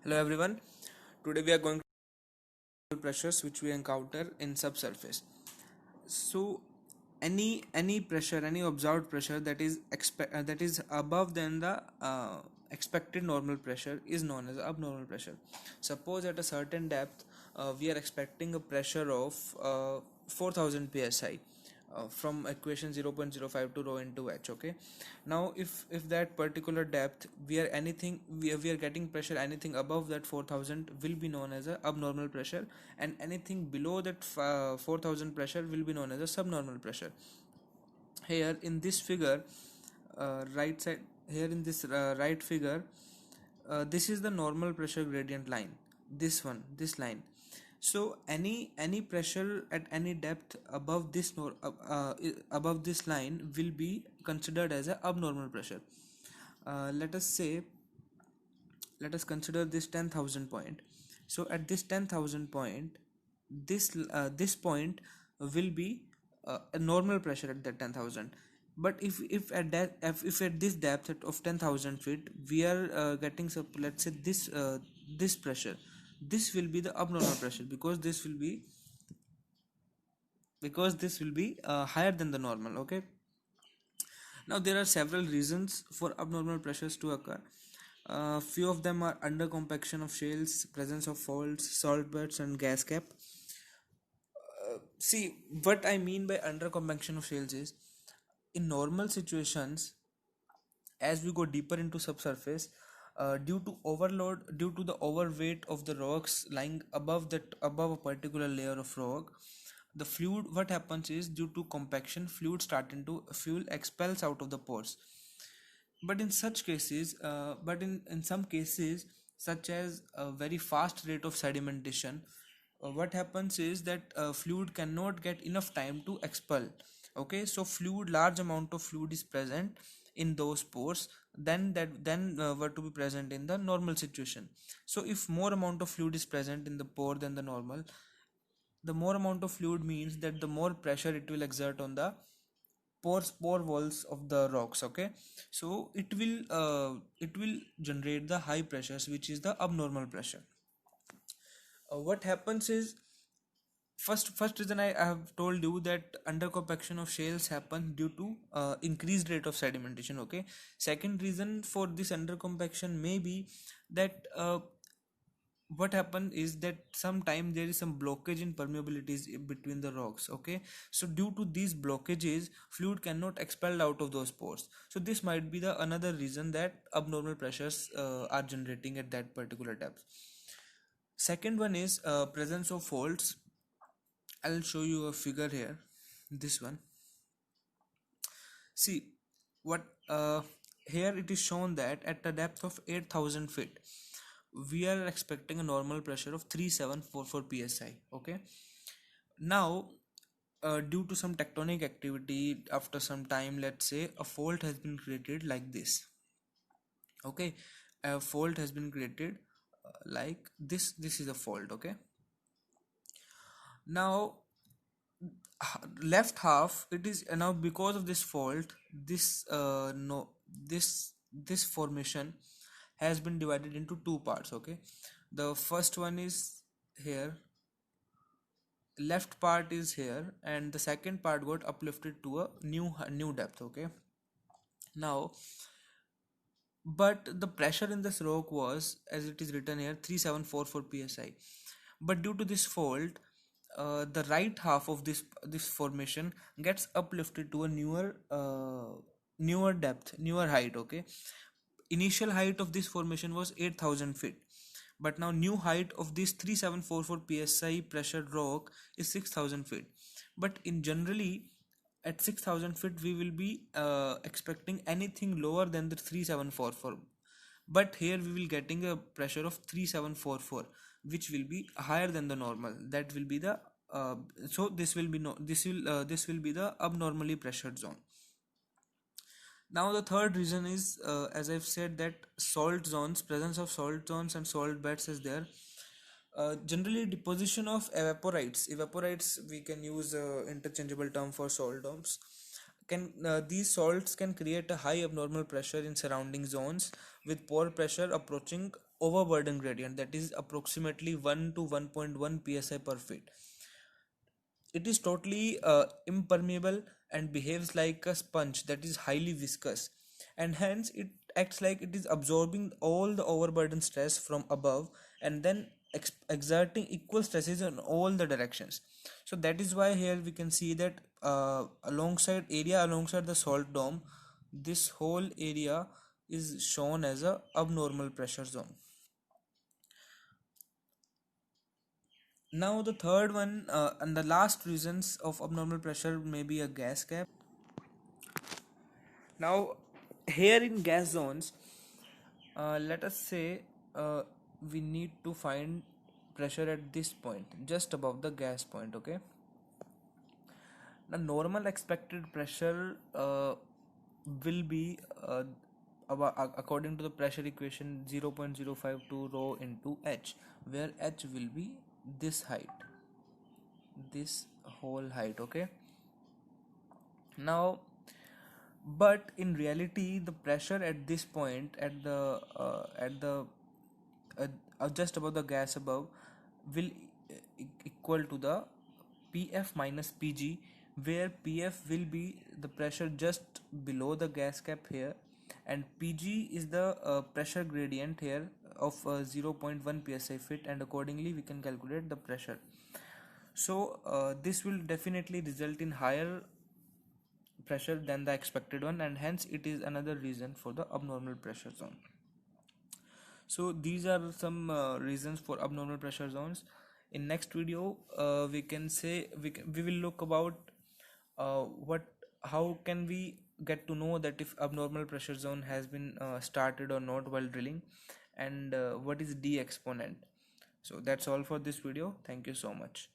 Hello everyone. Today we are going to pressures which we encounter in subsurface. So any pressure, any observed pressure that is above than the expected normal pressure is known as abnormal pressure. Suppose at a certain depth we are expecting a pressure of 4000 psi from equation 0.05 to rho into h. Okay, now if that particular depth we are getting pressure anything above that 4000 will be known as a abnormal pressure, and anything below that 4000 pressure will be known as a subnormal pressure. Here in this figure, right side, here in this right figure, this is the normal pressure gradient line, this line. So any pressure at any depth above above this line will be considered as a abnormal pressure. Let us say, let us consider this 10,000 point. So at this 10,000 point, this point will be a normal pressure at that 10,000. But if at this depth of 10,000 feet we are getting, so let's say this pressure, this will be the abnormal pressure, because this will be higher than the normal. Okay, now there are several reasons for abnormal pressures to occur. Few of them are under compaction of shales, presence of faults, salt beds, and gas cap. See, what I mean by under compaction of shales is, in normal situations, as we go deeper into subsurface, due to the overweight of the rocks lying above a particular layer of rock, the fluid, what happens is, due to compaction, fluid starting to fuel expels out of the pores. But in such cases, in some cases, such as a very fast rate of sedimentation, what happens is that fluid cannot get enough time to expel. Okay, so large amount of fluid is present in those pores than were to be present in the normal situation. So if more amount of fluid is present in the pore than the normal, the more amount of fluid means that the more pressure it will exert on the pore walls of the rocks. Okay, so it will generate the high pressures, which is the abnormal pressure. What happens is, first reason I have told you that under compaction of shales happen due to increased rate of sedimentation. Okay, second reason for this under compaction may be that what happened is that sometime there is some blockage in permeabilities between the rocks. Okay, so due to these blockages, fluid cannot expel out of those pores. So this might be the another reason that abnormal pressures are generating at that particular depth. Second one is presence of faults. I'll show you a figure here, this one. See what here it is shown that at a depth of 8,000 feet we are expecting a normal pressure of 3744 psi. Okay, now due to some tectonic activity, after some time, let's say a fault has been created like this. Okay, a fault has been created like this is a fault. Okay, now left half, it is now because of this fault, this no this formation has been divided into two parts. Okay, the first one is here, left part is here, and the second part got uplifted to a new depth. Okay, now, but the pressure in this rock was, as it is written here, 3744 psi. But due to this fault, the right half of this formation gets uplifted to a newer depth, newer height. Okay, initial height of this formation was 8,000 feet, but now new height of this 3744 psi pressured rock is 6,000 feet. But in generally, at 6,000 feet we will be expecting anything lower than the 3744, but here we will getting a pressure of 3744, which will be higher than the normal. That will be the so this will be no this will be the abnormally pressured zone. Now the third reason is, as I've said, that salt zones, presence of salt zones and salt beds is there. Generally, deposition of evaporites we can use interchangeable term for salt domes. Can these salts can create a high abnormal pressure in surrounding zones, with pore pressure approaching overburden gradient, that is approximately 1 to 1.1 psi per feet. It is totally impermeable and behaves like a sponge that is highly viscous, and hence it acts like it is absorbing all the overburden stress from above and then exerting equal stresses in all the directions. So that is why here we can see that alongside the salt dome, this whole area is shown as a abnormal pressure zone. Now the third one and the last reasons of abnormal pressure may be a gas cap. Now here in gas zones, let us say we need to find pressure at this point just above the gas point. Okay, the normal expected pressure will be according to the pressure equation 0.052 rho into h, where h will be this height, this whole height. Okay, now but in reality the pressure at this point just above the gas above will equal to the pf minus pg, where pf will be the pressure just below the gas cap here, and pg is the pressure gradient here of 0.1 psi fit, and accordingly we can calculate the pressure. So this will definitely result in higher pressure than the expected one, and hence it is another reason for the abnormal pressure zone. So these are some reasons for abnormal pressure zones. In next video we can say we will look about what how can we get to know that if abnormal pressure zone has been started or not while drilling, and what is d exponent. So that's all for this video. Thank you so much.